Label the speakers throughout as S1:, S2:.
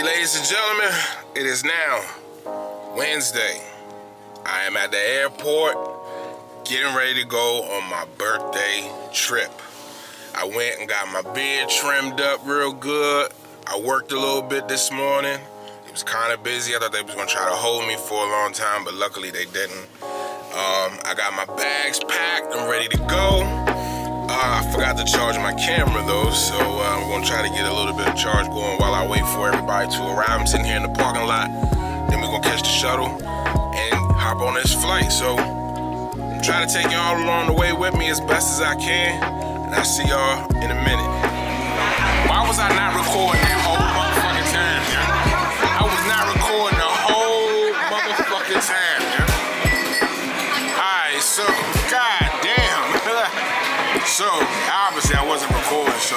S1: ladies and gentlemen, it is now Wednesday. I am at the airport getting ready to go on my birthday trip. I went and got my beard trimmed up real good. I worked a little bit this morning. It was kind of busy. I thought they was gonna try to hold me for a long time, but luckily they didn't. I got my bags packed. I'm ready to go. I forgot to charge my camera though, so I'm gonna try to get a little bit of charge going while I wait for everybody to arrive. I'm sitting here in the parking lot. Then we're gonna catch the shuttle and hop on this flight. So I'm trying to take y'all along the way with me as best as I can. And I'll see y'all in a minute. Why was I not recording that whole motherfucking time, man? I was not recording the whole motherfucking time, man. Alright, so, goddamn. So, obviously I wasn't recording, so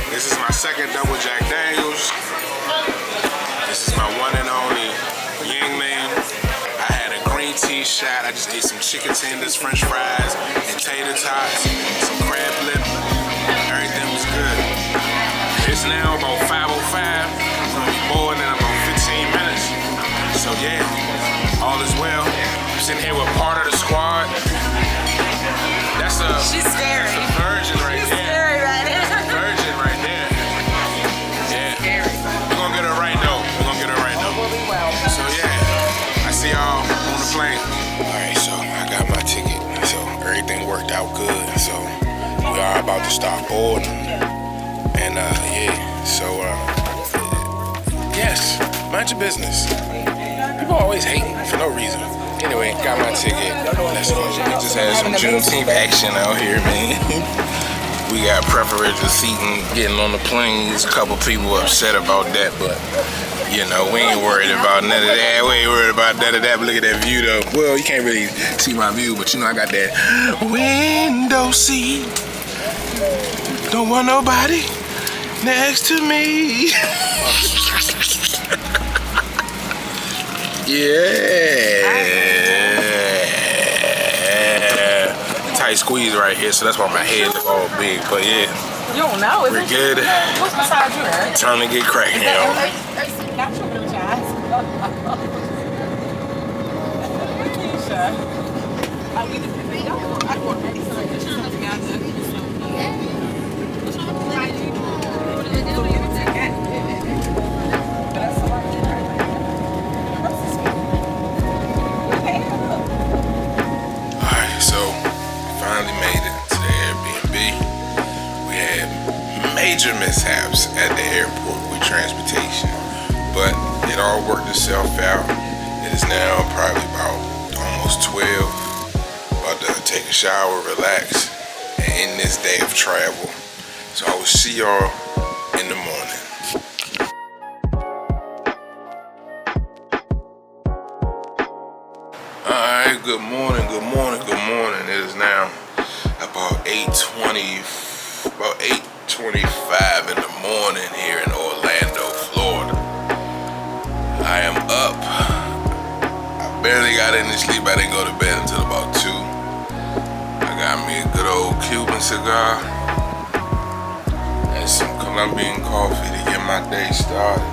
S1: this is my second double Jack Daniels. This is my one and only Yingling. I had a green tea shot. I just ate some chicken tenders, french fries, and tater tots, some crab lip. Everything was good. It's now about 5:05. It's gonna be bored in about 15 minutes. So yeah, all is well. I'm sitting here with part of the squad.
S2: She's scary.
S1: That's a virgin right
S2: She's
S1: there.
S2: scary right there.
S1: Virgin right there. Yeah.
S2: Scary.
S1: We're gonna get her right though. We're gonna get her right though.
S2: We'll be well.
S1: So yeah, I see y'all on the plane. Alright, so I got my ticket. So everything worked out good. So we are about to start boarding. And yeah, so yes, mind your business. People always hating for no reason. Anyway, got my ticket. Let's go. We just had some Juneteenth action out here, man. We got preferential seating getting on the planes. A couple people upset about that, but you know, we ain't worried about none of that. We ain't worried about none of that. But look at that view though. Well, you can't really see my view, but you know I got that window seat. Don't want nobody next to me. Yeah. Tight squeeze right here, so that's why my head is all big. But yeah.
S2: You don't know, is
S1: We're
S2: it?
S1: good.
S2: What's beside you, Eric?
S1: Time to get cracking, y'all.
S2: Not your little child.
S1: Alright, so we finally made it to the Airbnb. We had major mishaps at the airport with transportation, but it all worked itself out. It is now probably about almost 12. About to take a shower, relax, and end this day of travel. So I will see y'all in the morning. Alright, good morning, good morning, good morning. It is now about 8:25 in the morning here in Orlando, Florida. I am up. I barely got any sleep. I didn't go to bed until about 2. I got me a good old Cuban cigar and some Colombian coffee to get my day started.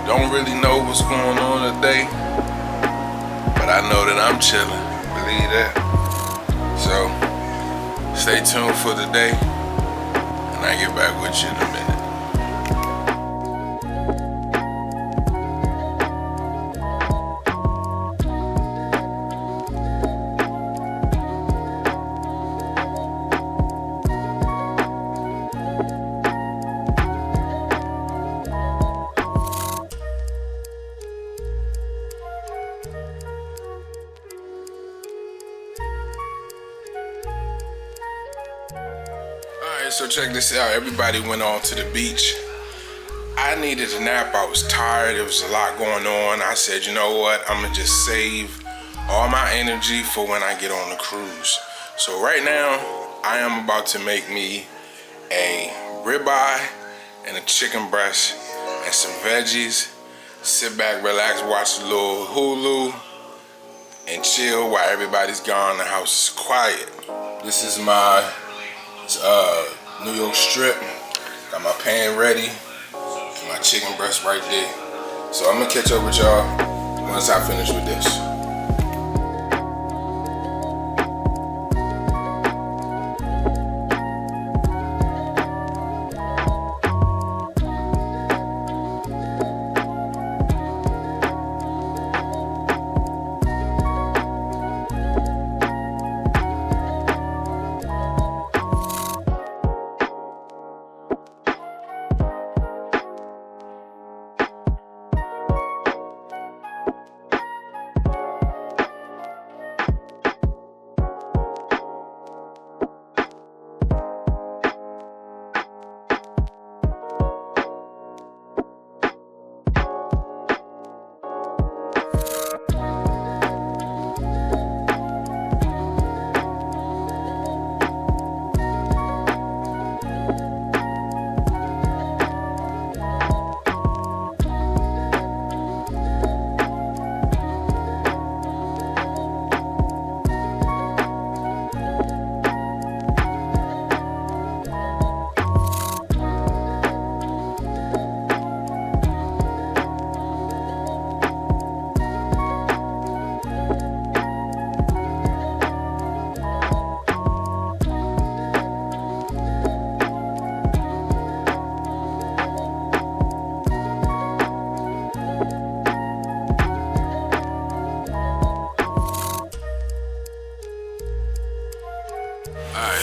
S1: Don't really know what's going on today, but I know that I'm chilling, believe that. So, stay tuned for the day, and I get back with you in a minute. So check this out. Everybody went on to the beach. I needed a nap. I was tired. There was a lot going on. I said, you know what? I'm gonna just save all my energy for when I get on the cruise. So right now, I am about to make me a ribeye and a chicken breast and some veggies. Sit back, relax, watch a little Hulu, and chill while everybody's gone. The house is quiet. This is my New York strip. Got my pan ready, my chicken breast right there. So I'm gonna catch up with y'all once I finish with this.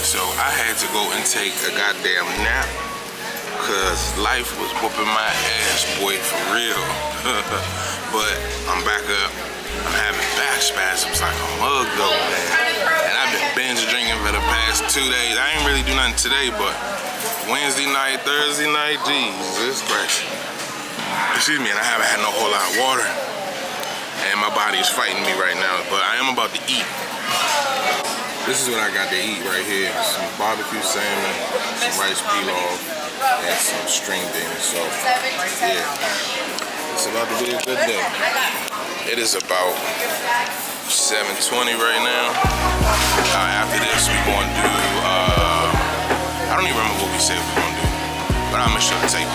S1: So I had to go and take a goddamn nap because life was whooping my ass, boy, for real. But I'm back up. I'm having back spasms like a mug though, man. And I've been binge drinking for the past 2 days. I ain't really do nothing today, but Wednesday night, Thursday night, Jesus Christ. Excuse me, and I haven't had no whole lot of water. And my body is fighting me right now, but I am about to eat. This is what I got to eat right here. Some barbecue salmon, some rice pilaf, and some string beans. So, yeah, it's about to be a good day. It is about 7:20 right now. After this, we're going to do, I don't even remember what we said we were going to do, but I'm going to show the tape.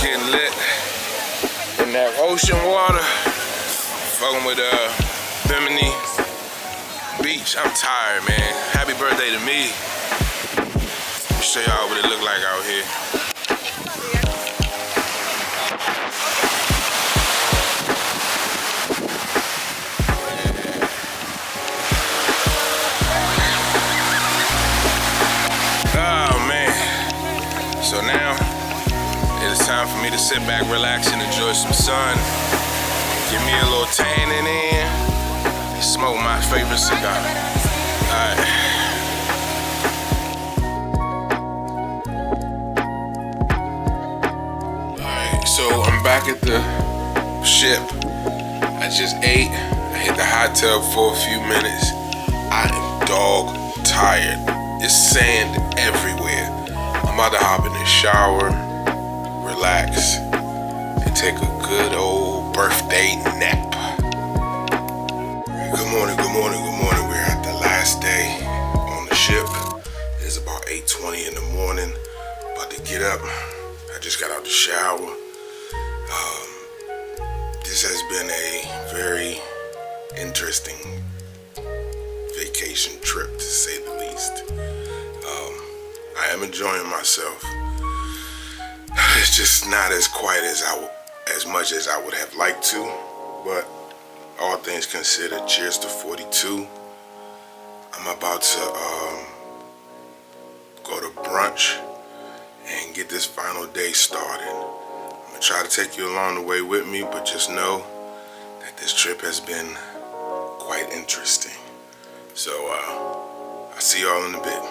S1: Getting lit in that ocean water, fucking with Bimini Beach. I'm tired, man. Happy birthday to me. Let me show y'all what it look like out here. Oh man. So now it's time for me to sit back, relax, and enjoy some sun. Give me a little tanning in and smoke my favorite cigar. Alright. Alright, so I'm back at the ship. I just ate. I hit the hot tub for a few minutes. I am dog tired. It's sand everywhere. I'm about to hop in the shower, relax, and take a good old birthday nap. Good morning, good morning, good morning. We're at the last day on the ship. It's about 8:20 in the morning. About to get up. I just got out the shower. This has been a very interesting vacation trip, to say the least. I am enjoying myself. It's just not as quiet as much as I would have liked to, but all things considered, cheers to 42. I'm about to go to brunch and get this final day started. I'm gonna try to take you along the way with me, but just know that this trip has been quite interesting. So I'll see y'all in a bit.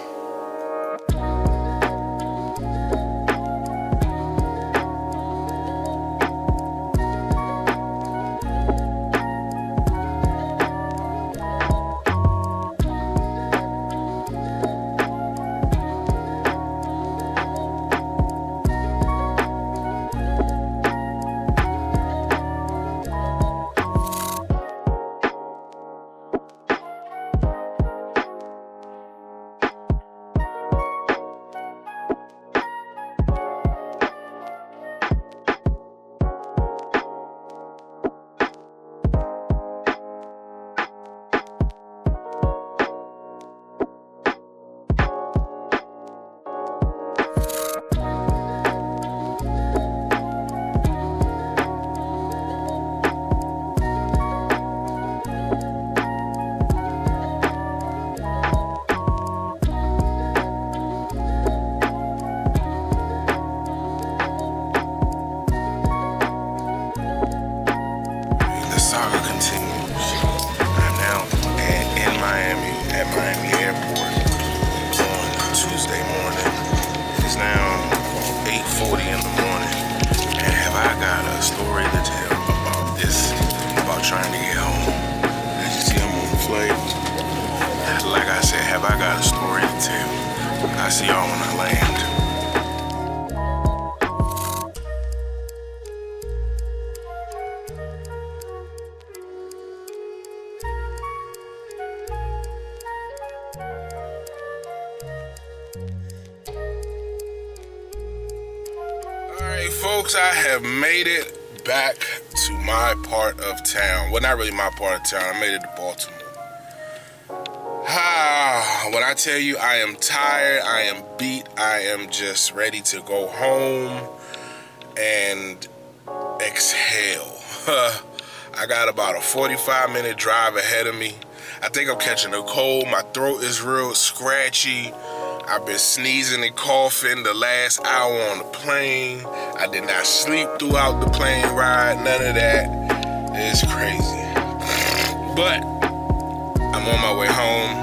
S1: see y'all when I land. Alright folks, I have made it back to my part of town. Well, not really my part of town. I made it to Baltimore. When I tell you I am tired, I am beat, I am just ready to go home and exhale. I got about a 45-minute drive ahead of me. I think I'm catching a cold. My throat is real scratchy. I've been sneezing and coughing the last hour on the plane. I did not sleep throughout the plane ride. None of that. It's crazy. But I'm on my way home.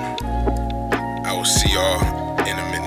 S1: I will see y'all in a minute.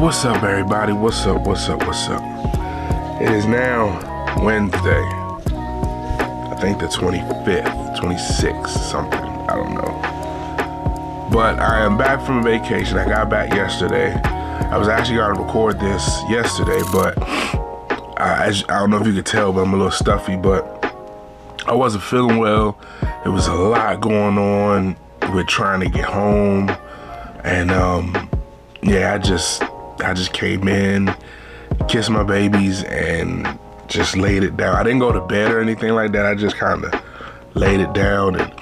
S1: What's up, everybody? What's up? It is now Wednesday. I think the 25th, 26th, something. I don't know. But I am back from vacation. I got back yesterday. I was actually going to record this yesterday, but I don't know if you could tell, but I'm a little stuffy, but I wasn't feeling well. There was a lot going on with trying to get home. And yeah, I just came in, kissed my babies, and just laid it down. I didn't go to bed or anything like that. I just kind of laid it down and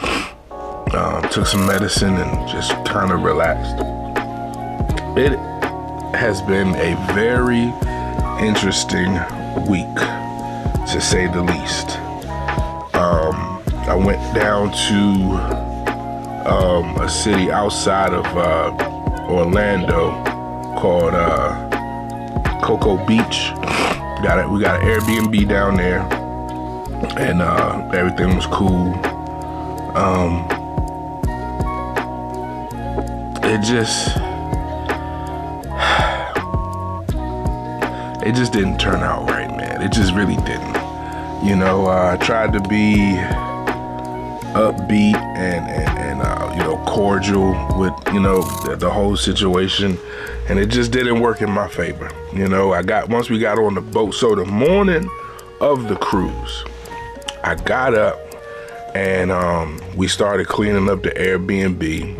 S1: took some medicine and just kind of relaxed. It has been a very interesting week, to say the least. I went down to a city outside of Orlando called Cocoa Beach. We got an Airbnb down there, and everything was cool. It just didn't turn out right, man. It just really didn't. You know, I tried to be upbeat and cordial with, the whole situation, and it just didn't work in my favor. Once we got on the boat, so the morning of the cruise, I got up and we started cleaning up the Airbnb.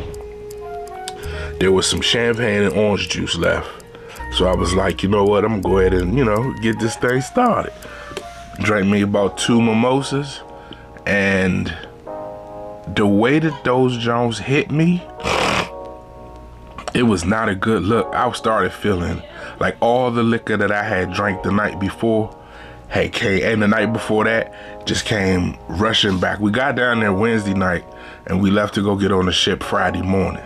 S1: there was some champagne and orange juice left. So I was like, you know what, I'm gonna go ahead and, you know, get this thing started. Drank me about 2 mimosas, and the way that those Jones hit me, it was not a good look. I started feeling like all the liquor that I had drank the night before and the night before that just came rushing back. We got down there Wednesday night and we left to go get on the ship Friday morning.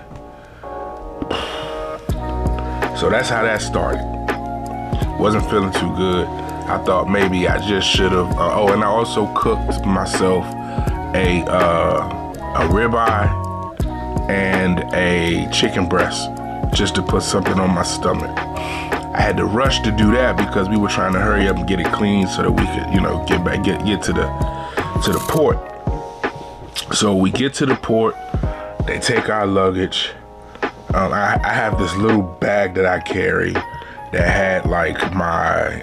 S1: So that's how that started. Wasn't feeling too good. I thought maybe I just should have. And I also cooked myself a ribeye and a chicken breast just to put something on my stomach. I had to rush to do that because we were trying to hurry up and get it clean so that we could, you know, get to the port. So we get to the port. They take our luggage. I have this little bag that I carry that had like my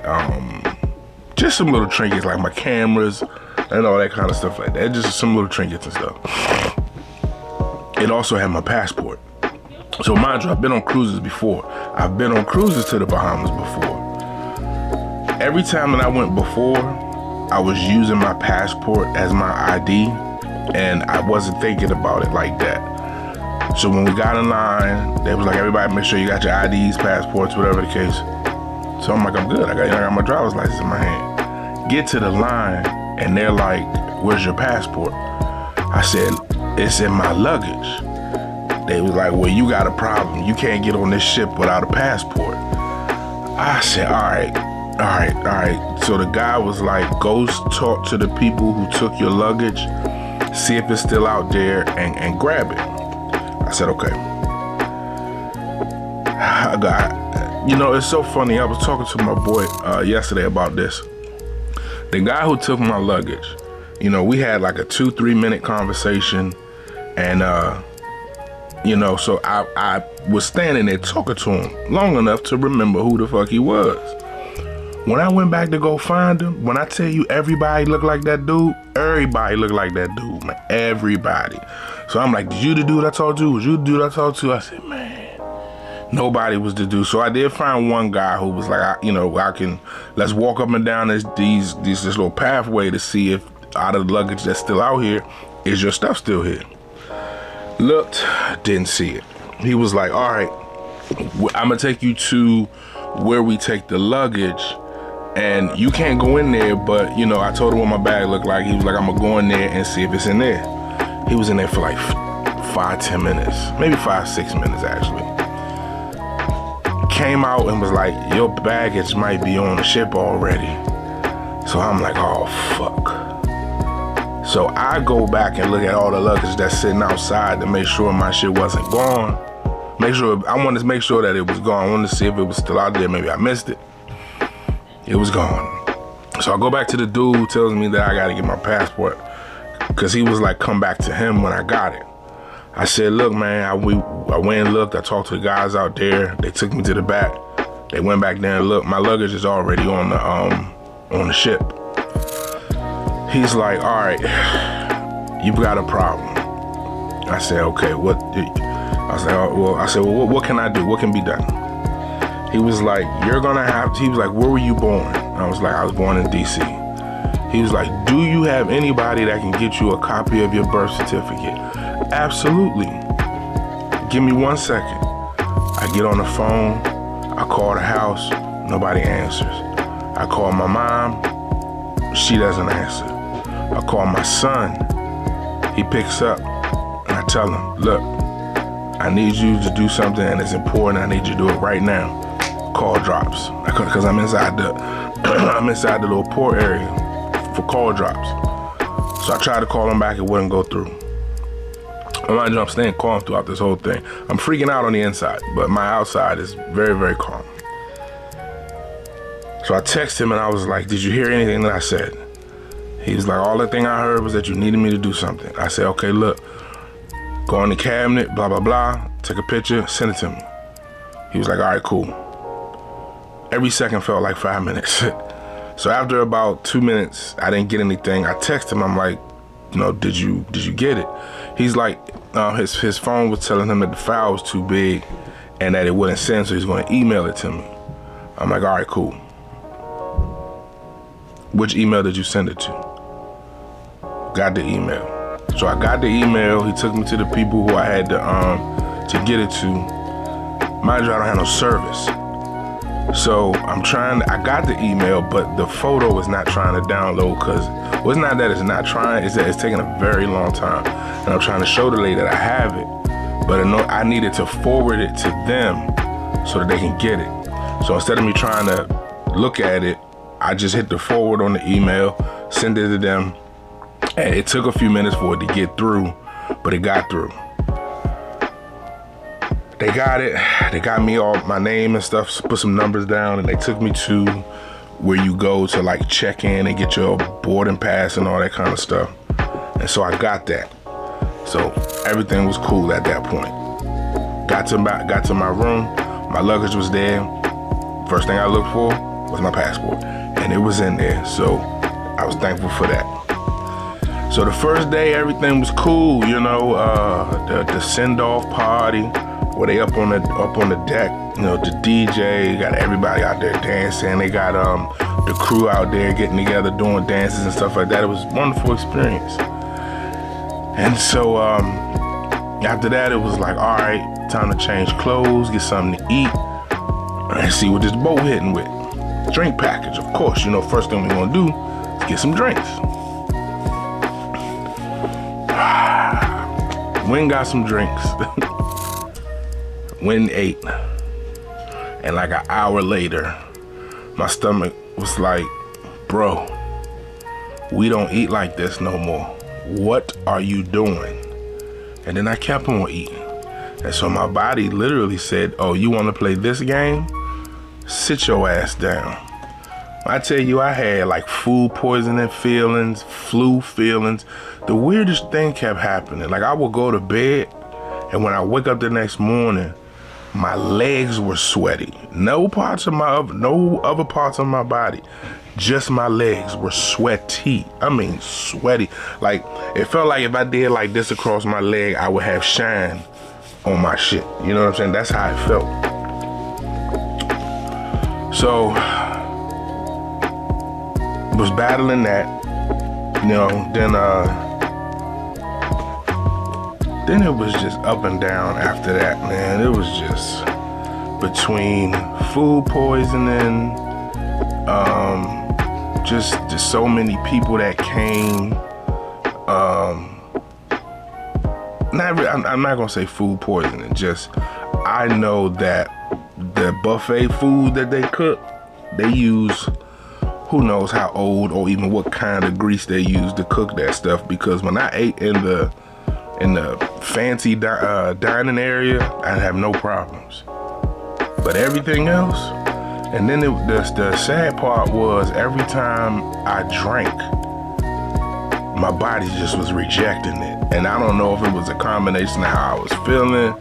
S1: just some little trinkets, like my cameras and all that kind of stuff like that. Just some little trinkets and stuff. It also had my passport. So mind you, I've been on cruises before. I've been on cruises to the Bahamas before. Every time that I went before, I was using my passport as my ID, and I wasn't thinking about it like that. So when we got in line, they was like, everybody make sure you got your IDs, passports, whatever the case. So I'm like, I'm good. I got my driver's license in my hand. Get to the line, and they're like, where's your passport? I said, it's in my luggage. They was like, well, you got a problem. You can't get on this ship without a passport. I said, all right. So the guy was like, go talk to the people who took your luggage, see if it's still out there, and grab it. I said, okay. You know, it's so funny. I was talking to my boy yesterday about this. The guy who took my luggage, you know, we had like a 2-3 minute conversation, and you know, so I was standing there talking to him long enough to remember who the fuck he was. When I went back to go find him, when I tell you everybody looked like that dude, everybody looked like that dude, man. Everybody. So I'm like, did you the dude I talked to? Was you the dude I talked to? I said, man, nobody was the dude. So I did find one guy who was like, let's walk up and down this little pathway to see if out of the luggage that's still out here, is your stuff still here? Looked, didn't see it. He was like, all right, I'm gonna take you to where we take the luggage, and you can't go in there, but you know, I told him what my bag looked like. He was like, I'm gonna go in there and see if it's in there. He was in there for like 5-10 minutes, maybe 5-6 minutes actually. Came out and was like, your baggage might be on the ship already. So I'm like, oh fuck. So I go back and look at all the luggage that's sitting outside to make sure my shit wasn't gone. I wanted to make sure that it was gone. I wanted to see if it was still out there. Maybe I missed it. It was gone. So I go back to the dude who tells me that I gotta get my passport, because he was like, come back to him when I got it. I said, look, man, I went and looked. I talked to the guys out there. They took me to the back. They went back there and looked. My luggage is already on the ship. He's like, all right, you've got a problem. I said, okay, what? I said, well, what can I do? What can be done? He was like, he was like, where were you born? I was like, I was born in DC. He was like, do you have anybody that can get you a copy of your birth certificate? Absolutely. Give me 1 second. I get on the phone. I call the house. Nobody answers. I call my mom. She doesn't answer. I call my son. He picks up, and I tell him, look, I need you to do something, and it's important. I need you to do it right now. Call drops, because I'm inside the little port area for call drops. So I tried to call him back. It wouldn't go through. Mind you, I'm staying calm throughout this whole thing. I'm freaking out on the inside, but my outside is very, very calm. So I texted him, and I was like, did you hear anything that I said? He was like, all the thing I heard was that you needed me to do something. I said, okay, look, go in the cabinet, blah, blah, blah, take a picture, send it to me. He was like, all right, cool. Every second felt like 5 minutes. So after about 2 minutes, I didn't get anything. I texted him, I'm like, you know, did you get it? He's like, his phone was telling him that the file was too big and that it wouldn't send, so he's going to email it to me. I'm like, all right, cool. Which email did you send it to? Got the email. So I got the email. He took me to the people who I had to get it to. Mind you, I don't have no service. So I got the email, but the photo was not trying to download because, well, it's not that it's not trying, it's that it's taking a very long time. And I'm trying to show the lady that I have it, but I needed to forward it to them so that they can get it. So instead of me trying to look at it, I just hit the forward on the email, send it to them. And it took a few minutes for it to get through, but it got through. They got it. They got me all my name and stuff, put some numbers down, and they took me to where you go to like check in and get your boarding pass and all that kind of stuff. And so I got that. So everything was cool at that point. Got to my room. My luggage was there. First thing I looked for was my passport, and it was in there. So I was thankful for that. So the first day, everything was cool, you know. The send-off party, where they up on the deck, you know, the DJ got everybody out there dancing. They got the crew out there getting together, doing dances and stuff like that. It was a wonderful experience. And so after that, it was like, all right, time to change clothes, get something to eat, and see what this boat hitting with. Drink package, of course. You know, first thing we're gonna do is get some drinks. Wynn got some drinks. Wynn ate. And like an hour later, my stomach was like, bro, we don't eat like this no more. What are you doing? And then I kept on eating. And so my body literally said, oh, you want to play this game? Sit your ass down. I tell you, I had like food poisoning feelings, flu feelings. The weirdest thing kept happening. Like I would go to bed, and when I wake up the next morning, my legs were sweaty. No other parts of my body. Just my legs were sweaty. I mean, sweaty. Like it felt like if I did like this across my leg, I would have shine on my shit. You know what I'm saying? That's how it felt. So was battling that, you know, then it was just up and down after that, man. It was just between food poisoning, just so many people that came. I'm not gonna say food poisoning, just I know that the buffet food that they cook, they use who knows how old or even what kind of grease they use to cook that stuff, because when I ate in the fancy dining area, I have no problems. But everything else, and then the sad part was every time I drank, my body just was rejecting it. And I don't know if it was a combination of how I was feeling,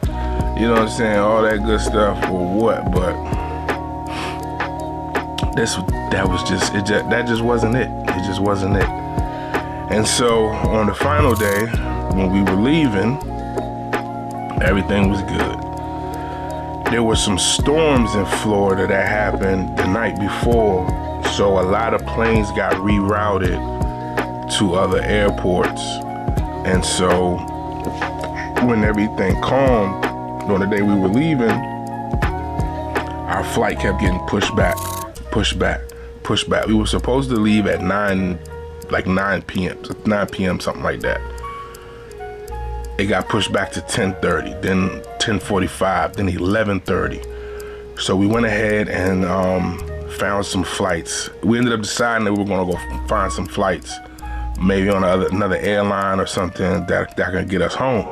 S1: you know what I'm saying, all that good stuff or what, but that just wasn't it. It just wasn't it. And so on the final day, when we were leaving, everything was good. There were some storms in Florida that happened the night before, so a lot of planes got rerouted to other airports. And so when everything calmed on the day we were leaving, our flight kept getting pushed back. We were supposed to leave at 9 p.m., something like that. It got pushed back to 10:30, then 10:45, then 11:30. So we went ahead and found some flights. We ended up deciding that we were gonna go find some flights, maybe on another airline or something that could get us home.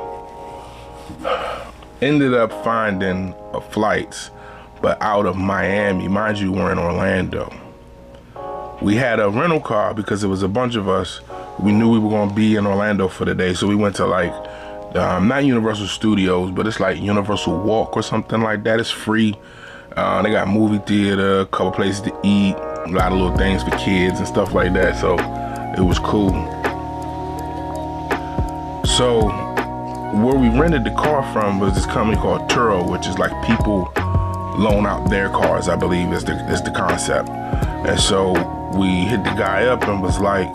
S1: Ended up finding flights, but out of Miami. Mind you, we're in Orlando. We had a rental car because it was a bunch of us. We knew we were going to be in Orlando for the day, so we went to like, not Universal Studios, but it's like Universal Walk or something like that. It's free. They got movie theater, a couple places to eat, a lot of little things for kids and stuff like that, so it was cool. So where we rented the car from was this company called Turo, which is like people loan out their cars, I believe is the concept. And so we hit the guy up and was like,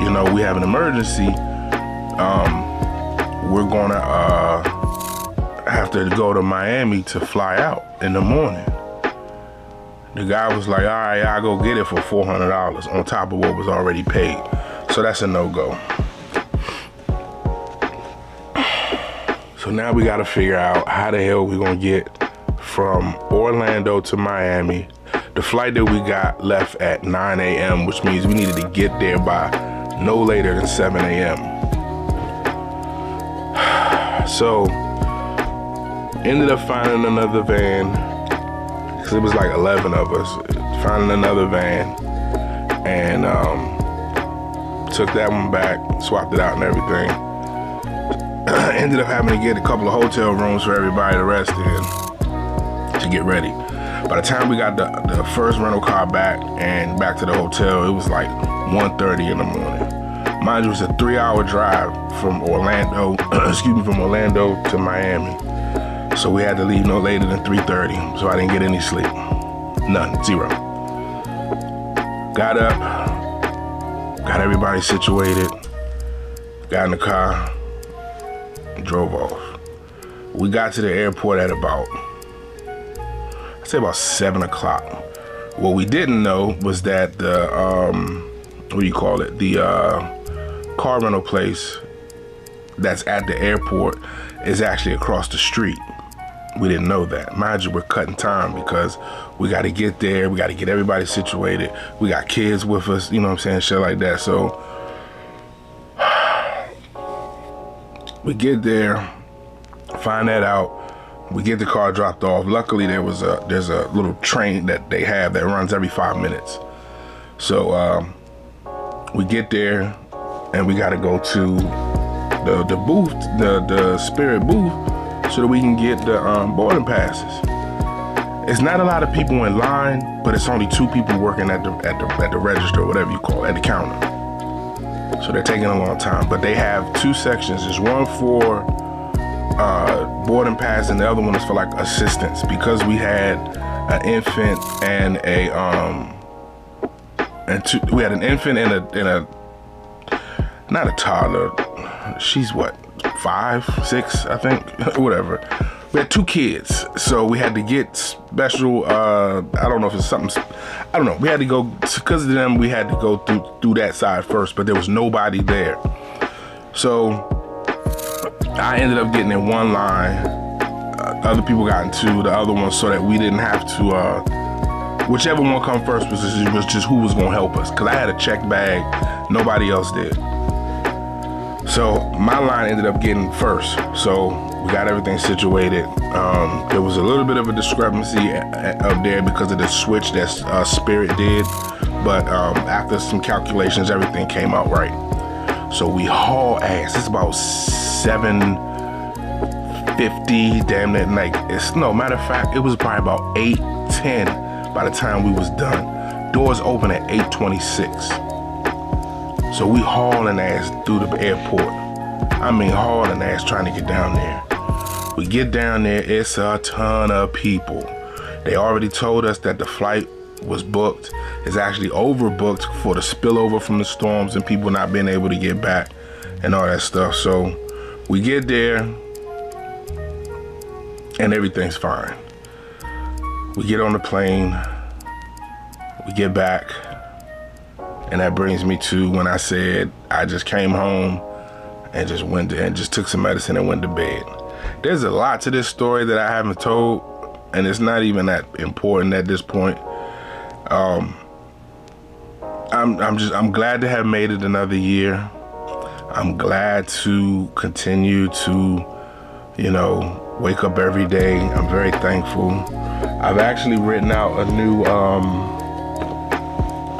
S1: you know, we have an emergency. We're gonna have to go to Miami to fly out in the morning. The guy was like, all right, I'll go get it for $400 on top of what was already paid. So that's a no-go. So now we gotta figure out how the hell we gonna get from Orlando to Miami. The flight that we got left at 9 a.m., which means we needed to get there by no later than 7 a.m. So, ended up finding another van, because it was like 11 of us, finding another van, and took that one back, swapped it out and everything. Ended up having to get a couple of hotel rooms for everybody to rest in to get ready. By the time we got the first rental car back and back to the hotel, it was like 1:30 in the morning. Mind you, it was a 3-hour drive from Orlando, from Orlando to Miami. So we had to leave no later than 3:30, so I didn't get any sleep. None, zero. Got up, got everybody situated, got in the car, and drove off. We got to the airport at about 7 o'clock. What we didn't know was that the, car rental place that's at the airport is actually across the street. We didn't know that. Mind you, we're cutting time because we got to get there. We got to get everybody situated. We got kids with us, you know what I'm saying? Shit like that. So we get there, find that out. We get the car dropped off. Luckily, there's a little train that they have that runs every 5 minutes. So we get there, and we got to go to the booth, the Spirit booth, so that we can get the boarding passes. It's not a lot of people in line, but it's only 2 people working at the register, whatever you call it, at the counter. So they're taking a long time. But they have 2 sections. There's one for boarding pass, and the other one is for like assistance, because we had an infant and we had an infant and a not a toddler. She's what, 5, 6, I think, whatever. We had 2 kids, so we had to get special. I don't know if it's something. I don't know. We had to go because of them. We had to go through that side first, but there was nobody there. So I ended up getting in one line. Other people got into the other one, so that we didn't have to. Whichever one come first was just who was gonna help us. Cause I had a check bag, nobody else did. So my line ended up getting first. So we got everything situated. There was a little bit of a discrepancy up there because of the switch that Spirit did, but after some calculations, everything came out right. So we haul ass. It's about 7:50, damn that night. Matter of fact, it was probably about 8:10 by the time we was done. Doors open at 8:26. So we hauling ass through the airport. I mean, hauling ass trying to get down there. We get down there, it's a ton of people. They already told us that the flight was booked. It's actually overbooked for the spillover from the storms and people not being able to get back and all that stuff. So we get there and everything's fine. We get on the plane, we get back, and that brings me to when I said I just came home and just took some medicine and went to bed. There's a lot to this story that I haven't told, and it's not even that important at this point. I'm glad to have made it another year. I'm glad to continue to, wake up every day. I'm very thankful. I've actually written out a new,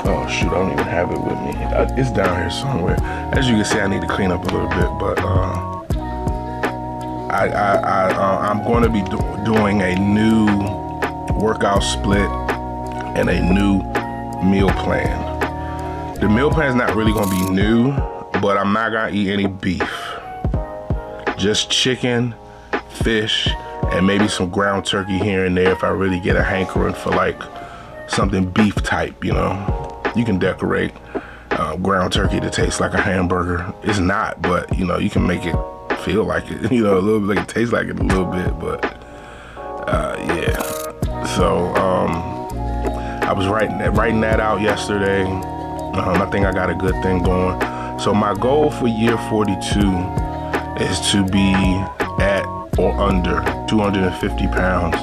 S1: oh shoot, I don't even have it with me. It's down here somewhere. As you can see, I need to clean up a little bit, but I'm going to be doing a new workout split and a new meal plan. The meal plan is not really going to be new, but I'm not going to eat any beef. just chicken, fish, and maybe some ground turkey here and there if I really get a hankering for like something beef type, you know. You can decorate ground turkey to taste like a hamburger. It's not, but you know, you can make it feel like it, you know, a little bit, like it tastes like it a little bit, but yeah. So I was writing that out yesterday. I think I got a good thing going. So my goal for year 42 is to be at or under 250 pounds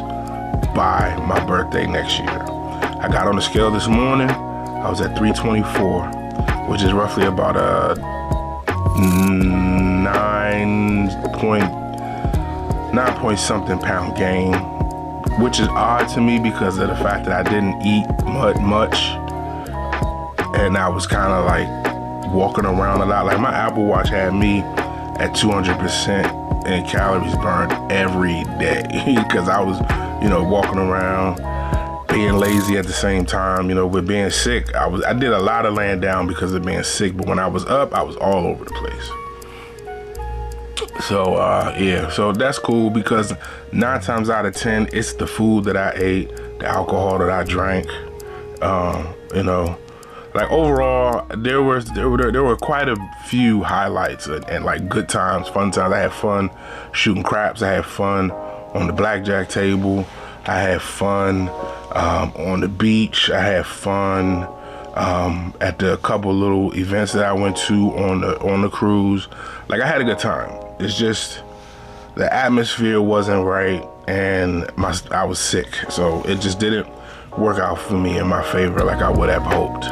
S1: by my birthday next year. I got on the scale this morning. I was at 324, which is roughly about a 9 point something pound gain, which is odd to me because of the fact that I didn't eat much, and I was kind of like walking around a lot. Like my Apple Watch had me at 200% in calories burned every day because I was, you know, walking around, being lazy at the same time. You know, with being sick, I did a lot of laying down because of being sick, but when I was up, I was all over the place. So yeah, so that's cool because 9 times out of 10, it's the food that I ate, the alcohol that I drank. You know, like overall, there were quite a few highlights and like good times, fun times. I had fun shooting craps. I had fun on the blackjack table. I had fun on the beach. I had fun at the couple little events that I went to on the cruise. Like I had a good time. It's just the atmosphere wasn't right, and I was sick, so it just didn't work out for me in my favor like I would have hoped.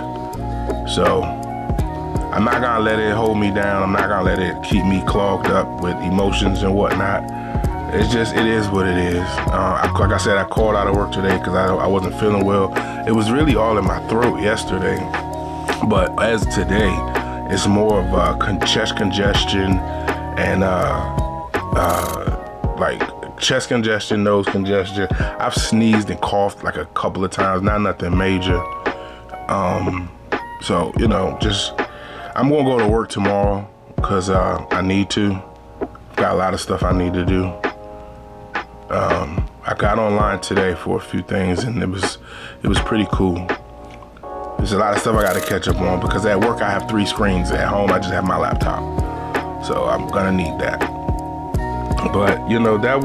S1: So I'm not gonna let it hold me down. I'm not gonna let it keep me clogged up with emotions and whatnot. It is what it is. Like I said, I called out of work today because I wasn't feeling well. It was really all in my throat yesterday, but as today, it's more of chest congestion and like chest congestion, nose congestion. I've sneezed and coughed like a couple of times, not nothing major. So, you know, I'm gonna go to work tomorrow because I need to. Got a lot of stuff I need to do. I got online today for a few things, and it was pretty cool. There's a lot of stuff I got to catch up on because at work I have 3 screens. At home I just have my laptop, so I'm gonna need that. But you know, that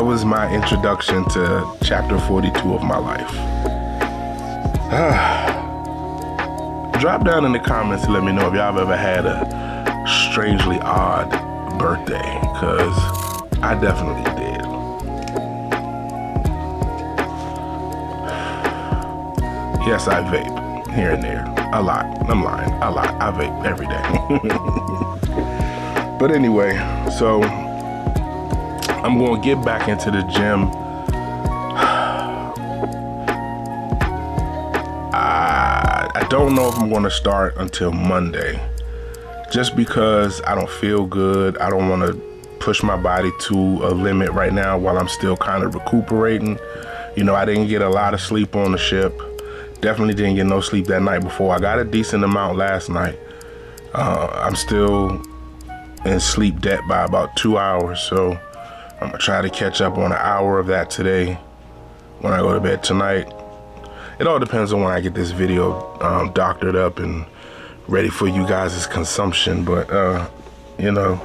S1: was my introduction to chapter 42 of my life. Drop down in the comments to let me know if y'all have ever had a strangely odd birthday, because I definitely did. Yes, I vape here and there. A lot. I'm lying. A lot. I vape every day. But anyway, so I'm going to get back into the gym. I don't know if I'm going to start until Monday, just because I don't feel good. I don't want to push my body to a limit right now while I'm still kind of recuperating. You know, I didn't get a lot of sleep on the ship. Definitely didn't get no sleep that night before. I got a decent amount last night. I'm still in sleep debt by about 2 hours, so I'm gonna try to catch up on an hour of that today when I go to bed tonight. It all depends on when I get this video doctored up and ready for you guys' consumption, but you know,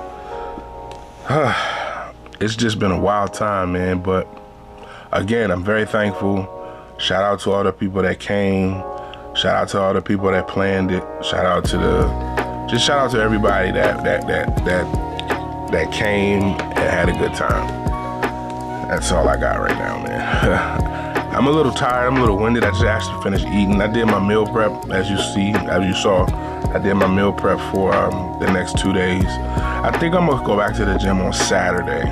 S1: it's just been a wild time, man. But again, I'm very thankful. Shout out to all the people that came. Shout out to all the people that planned it. Shout out to everybody that came and had a good time. That's all I got right now, man. I'm a little tired. I'm a little winded. I just actually finished eating. I did my meal prep, as you saw. I did my meal prep for the next 2 days. I think I'm gonna go back to the gym on Saturday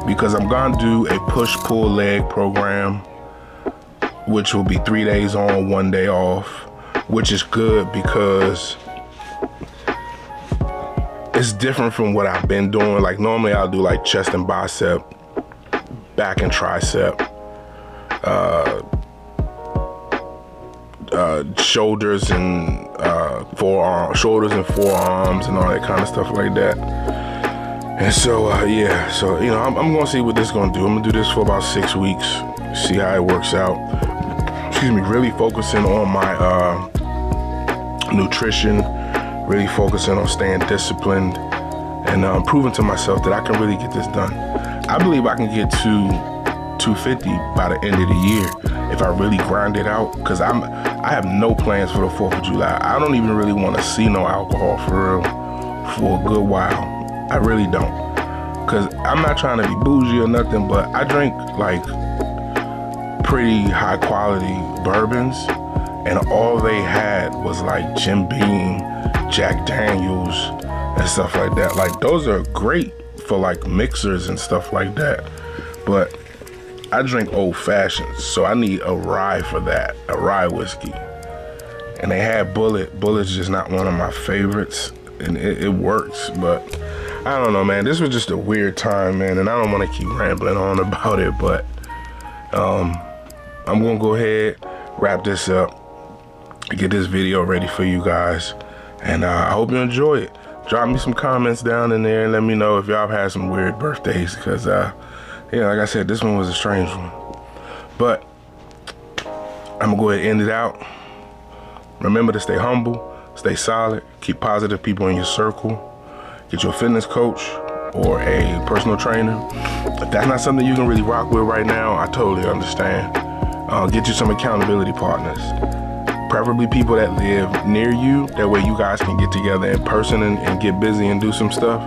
S1: because I'm gonna do a push-pull leg program, which will be 3 days on, 1 day off, which is good because it's different from what I've been doing. Like normally I'll do like chest and bicep, back and tricep, shoulders and forearms and all that kind of stuff like that. And so yeah, so you know, I'm gonna see what this is gonna do. I'm gonna do this for about 6 weeks, see how it works out. Excuse me, really focusing on my nutrition, really focusing on staying disciplined, and proving to myself that I can really get this done. I believe I can get to 250 by the end of the year if I really grind it out, because I have no plans for the 4th of July. I don't even really want to see no alcohol for real for a good while. I really don't, because I'm not trying to be bougie or nothing, but I drink like pretty high quality bourbons, and all they had was like Jim Beam, Jack Daniels, and stuff like that. Like those are great for like mixers and stuff like that, but I drink old fashions, so I need a rye for that, a rye whiskey. And they had Bullet. Bullet's just not one of my favorites, and it works, but I don't know, man. This was just a weird time, man, and I don't want to keep rambling on about it, but I'm gonna go ahead, wrap this up, get this video ready for you guys, and I hope you enjoy it. Drop me some comments down in there and let me know if y'all have had some weird birthdays, because yeah, like I said, this one was a strange one. But I'm gonna go ahead and end it out. Remember to stay humble, stay solid, keep positive people in your circle. Get your fitness coach or a personal trainer. If that's not something you can really rock with right now, I totally understand. Get you some accountability partners, preferably people that live near you. That way you guys can get together in person and get busy and do some stuff.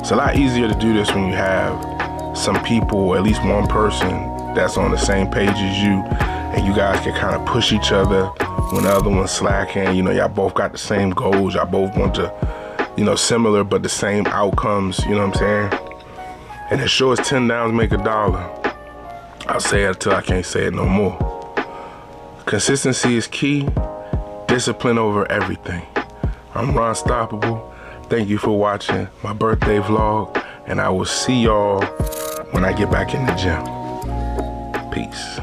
S1: It's a lot easier to do this when you have some people, or at least one person that's on the same page as you, and you guys can kind of push each other when the other one's slacking. You know, y'all both got the same goals. Y'all both want to, you know, similar but the same outcomes, you know what I'm saying? And as sure as 10 downs make $1, I'll say it until I can't say it no more. Consistency is key, discipline over everything. I'm Ron Stoppable. Thank you for watching my birthday vlog, and I will see y'all when I get back in the gym. Peace.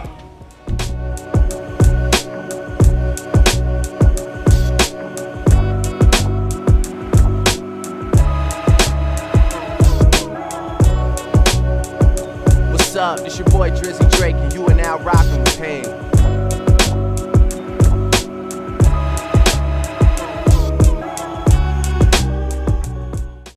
S3: What's up? It's your boy Drizzy Drake, and you are now rocking with Pain.